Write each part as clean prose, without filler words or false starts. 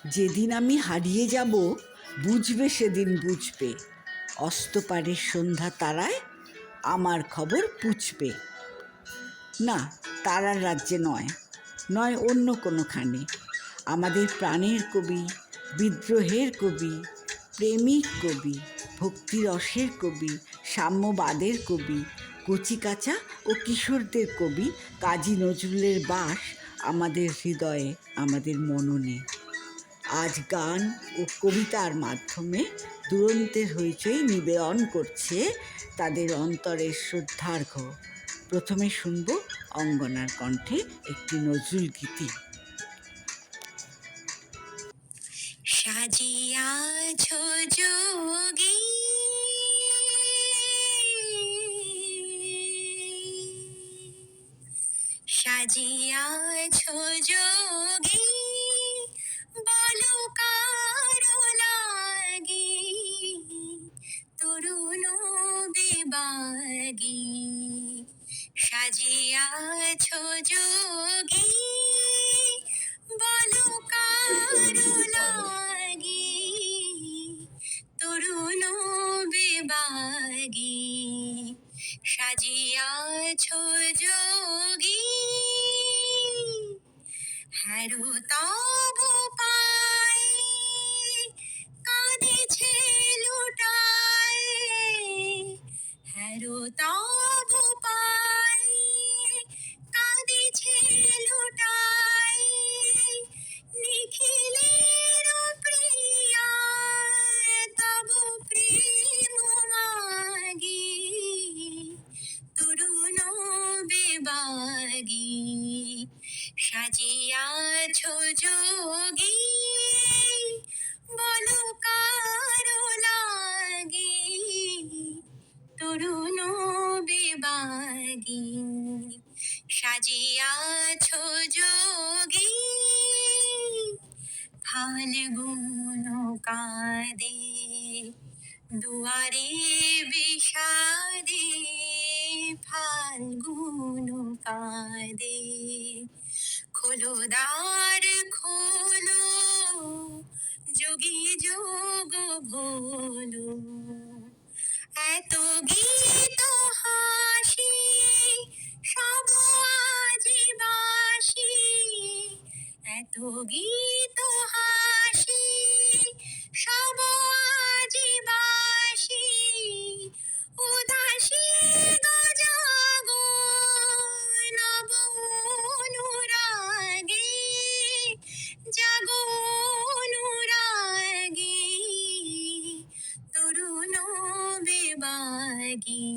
যেদিন আমি হারিয়ে যাব বুঝবে সেদিন বুঝবে, অস্তপারের সন্ধ্যা তারায় আমার খবর পুছবে। না, তারার রাজ্যে নয়, নয় অন্য কোনোখানে। আমাদের প্রাণের কবি, বিদ্রোহের কবি, প্রেমিক কবি, ভক্তিরসের কবি, সাম্যবাদের কবি, কচিকাঁচা ও কিশোরদের কবি কাজী নজরুলের বাস আমাদের হৃদয়ে, আমাদের মননে। আজ গান ও কবিতার মাধ্যমে দুরন্তের হইচই নিবেদন করছে তাদের অন্তরের শ্রদ্ধার্ঘ্য। প্রথমে শুনব অঙ্গনার কণ্ঠে একটি নজরুল গীতি। সাজিয়াছ যোগী সাজিয়াছ যোগী বলো কারো লাগি তরুণ বিবাগী সাজিয়াছ যোগী বলো কারো লাগি তরুণ বিবাগী সাজিয়াছ যোগী হ্যারো তবু পাই কাঁদিছে লুটায় হ্যারো তবু পাই কাঁদিছে লুটায় নিখিলের প্রিয়া তবু প্রেম মাগি তরুণ বিবাগী সাজিয়াছ যোগী বলো কারো লাগি তরুণ বিবাগী সাজিয়াছ যোগী ফাল্গুন কাঁদে দুয়ারে বিষাদে ফাল্গুন কাঁদে খোলো দ্বার খোলো যোগী যোগ ভোলো এত গীত হাসি সব আজি বাসি এত গীত হাসি সব আজি বাসি উদাসী গো জাগো নব অনুরাগে জাগো অনুরাগে তরুণ বিবাগী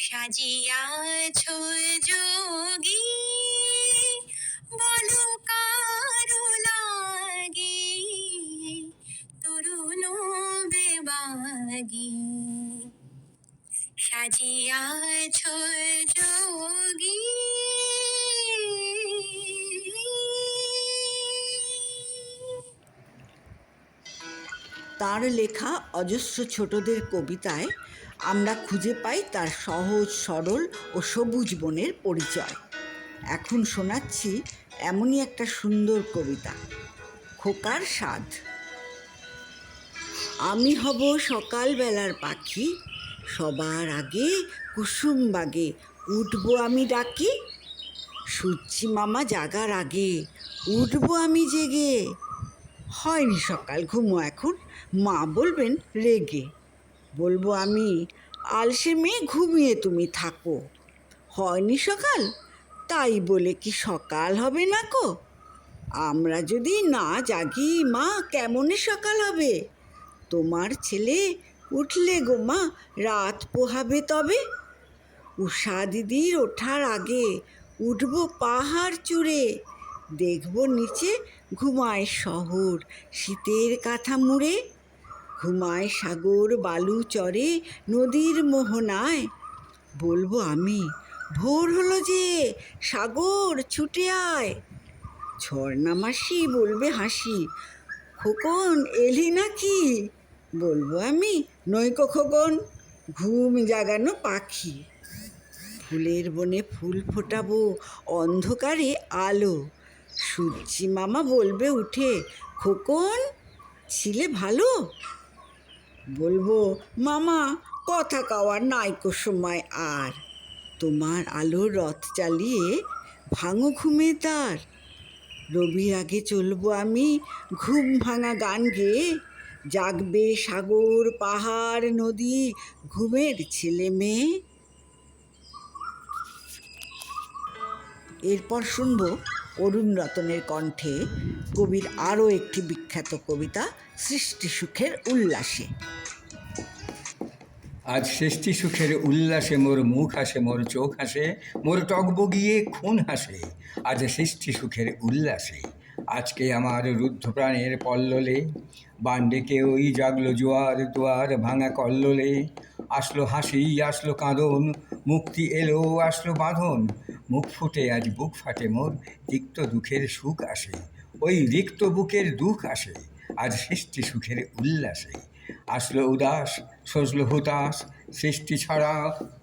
সাজিয়াছ যোগী বলো কারো লাগি তরুণ বিবাগী সাজিয়াছ যোগী। তার লেখা অজস্র ছোটদের কবিতায় আমরা খুঁজে পাই তার সহজ সরল ও সবুজ বনের পরিচয়। এখন শোনাচ্ছি এমনই একটা সুন্দর কবিতা, খোকার স্বাদ। আমি হব সকালবেলার পাখি, সবার আগে কুসুম বাগে উঠবো আমি ডাকি। সূর্যি মামা জাগার আগে উঠবো আমি জেগে। হয়নি সকাল, ঘুমো এখন, মা বলবেন রেগে। বলবো আমি, আলসে মেয়ে ঘুমিয়ে তুমি থাকো। হয়নি সকাল, তাই বলে কি সকাল হবে না কো? আমরা যদি না জাগি মা, কেমনে সকাল হবে? তোমার ছেলে উঠলে গো মা রাত পোহাবে তবে। উষা দিদির ওঠার আগে উঠবো পাহাড় চূড়ে। দেখবো নিচে ঘুমায় শহর শীতের কাঁথা মুড়ে। ঘুমায় সাগর বালু চরে নদীর মোহনায়। বলবো আমি, ভোর হলো যে সাগর ছুটে আয়। ঝর্ণা মাসি বলবে হাসি, খোকন এলি নাকি? বলবো আমি, নইকো খোকন, ঘুম জাগানো পাখি। ফুলের বনে ফুল ফোটাবো অন্ধকারে আলো। সূর্যি মামা বলবে উঠে, খোকন ছিলে ভালো? বলবো, মামা কথা কওয়ার নাইকো সময় আর, তোমার আলোর রথ চালিয়ে ভাঙো ঘুমে তার। রবির আগে চলবো আমি ঘুম ভাঙা গান গেয়ে, জাগবে সাগর পাহাড় নদী ঘুমের ছেলে মেয়ে। এরপর শুনব অরুণ রতনের কণ্ঠে কবির আরও একটি বিখ্যাত কবিতা সৃষ্টি সুখের উল্লাসে। আজ সৃষ্টি সুখের উল্লাসে মোর মুখ হাসে, মোর চোখ হাসে, মোর টকবগিয়ে খুন হাসে। আজ সৃষ্টি সুখের উল্লাসে আজকে আমার রুদ্ধ প্রাণের পল্ললে, বান্ডেকে ওই জাগলো জোয়ার দুয়ার ভাঙা কল্লোলে। আসলো হাসি আসলো কাঁদন, মুক্তি এলো আসলো বাঁধন, মুখ ফুটে আজ বুক ফাটে মোর, তিক্ত দুঃখের সুখ আসে, ওই রিক্ত বুকের দুঃখ আসে আজ সৃষ্টি সুখের উল্লাসে। আসলো উদাস সজলো হুতাশ, সৃষ্টি ছাড়া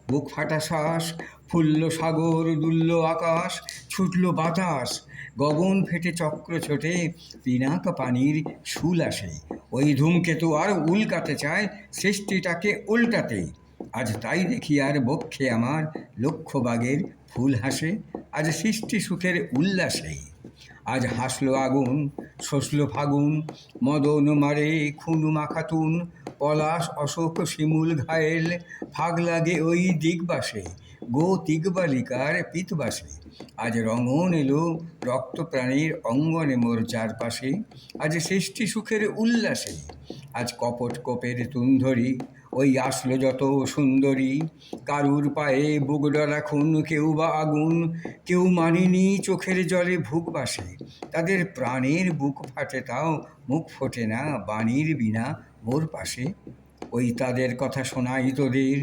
বুক ফাটা শ্বাস, ফুলল সাগর দুলল আকাশ, ছুটল বাতাস, গগন ফেটে চক্র ছোটে, পিনাক পানির শুল আসে, ওই ধূমকেতু আর উল্কাতে চায় সৃষ্টিটাকে উল্টাতে। আজ তাই দেখি আর বক্ষে আমার লক্ষ বাগের ফুল হাসে আজ সৃষ্টি সুখের উল্লাসে। আজ হাসলো আগুন শসলো ফাগুন, মদন মারে খুন মাখাতুন, পলাশ অশোক শিমুল ঘায়েল, ফাগ লাগে ওই দিগবাসে, গো দিগবালিকার পিতবাসে। আজ রঙন এলো রক্ত প্রাণীর অঙ্গনে মোর চারপাশে আজ সৃষ্টি সুখের উল্লাসে। আজ কপট কোপের তুন্ধরি ওই আসলো যত সুন্দরী, কারুর পায়ে বুক ডরা খুন, কেউ বা আগুন, কেউ মানেনি চোখের জলে ভুকবাসে, তাদের প্রাণের বুক ফাটে তাও মুখ ফোটে না বাণীর বিনা মোর পাশে। ওই তাদের কথা শোনাই তোদের,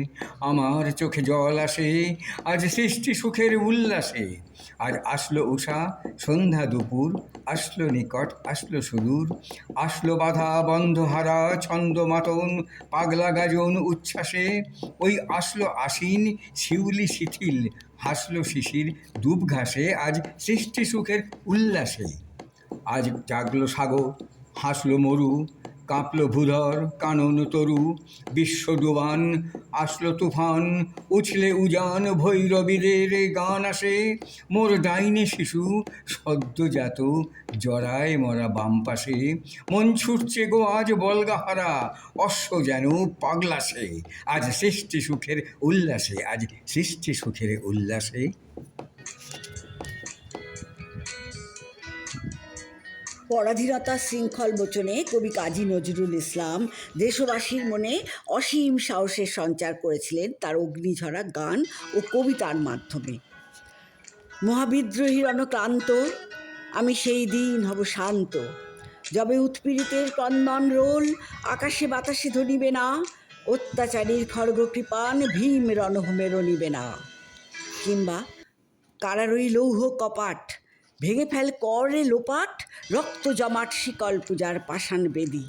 আমার চোখে জল আসে আজ সৃষ্টি সুখের উল্লাসে। আজ আসলো উষা সন্ধ্যা দুপুর, আসলো নিকট আসলো সুদূর, আসলো বাধা বন্ধ হারা ছন্দ মাতন পাগলা গাজন উচ্ছ্বাসে, ওই আসলো আশ্বিন শিউলি শিথিল, হাসলো শিশির দুব ঘাসে আজ সৃষ্টি সুখের উল্লাসে। আজ জাগলো সাগর হাসলো মরু, কাঁপলো ভূধর কানন তরু, বিশ্ব ডুবান আসলো তুফান, উছলে উজান ভৈরবীদের গান আসে, মোর ডাইনে শিশু সদ্যজাত জরায় মরা বাম পাশে, মন ছুটছে গো আজ বলগাহারা, অশ্ব যেন পাগলাসে আজ সৃষ্টি সুখের উল্লাসে আজ সৃষ্টি সুখের উল্লাসে। পরাধীনতা শৃঙ্খল মোচনে কবি কাজী নজরুল ইসলাম দেশবাসীর মনে অসীম সাহসের সঞ্চার করেছিলেন তার অগ্নিঝরা গান ও কবিতার মাধ্যমে। মহাবিদ্রোহী রণক্লান্ত, আমি সেই দিন হব শান্ত, যবে উৎপীড়িতের ক্রন্দন রোল আকাশে বাতাসে ধরিবে না, অত্যাচারীর খড়গ কৃপান ভীম রণভূমে রণিবে না। কিংবা কারারই লৌহ কপাট, ভেঙে ফেল করে লোপাট, রক্ত জমাট শিকল পূজার পাষাণ বেদী।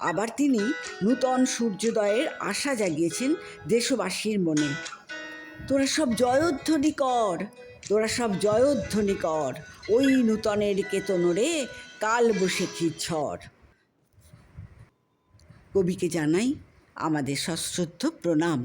আবার তিনি নূতন সূর্যোদয়ের আশা জাগিয়েছেন দেশবাসীর মনে। তোরা সব জয়ধ্বনি কর, তোরা সব জয়ধ্বনি কর, ওই নূতনের কেতনরে কাল বৈশাখীর ঝড়। কবিকে জানাই আমাদের সশ্রদ্ধ প্রণাম।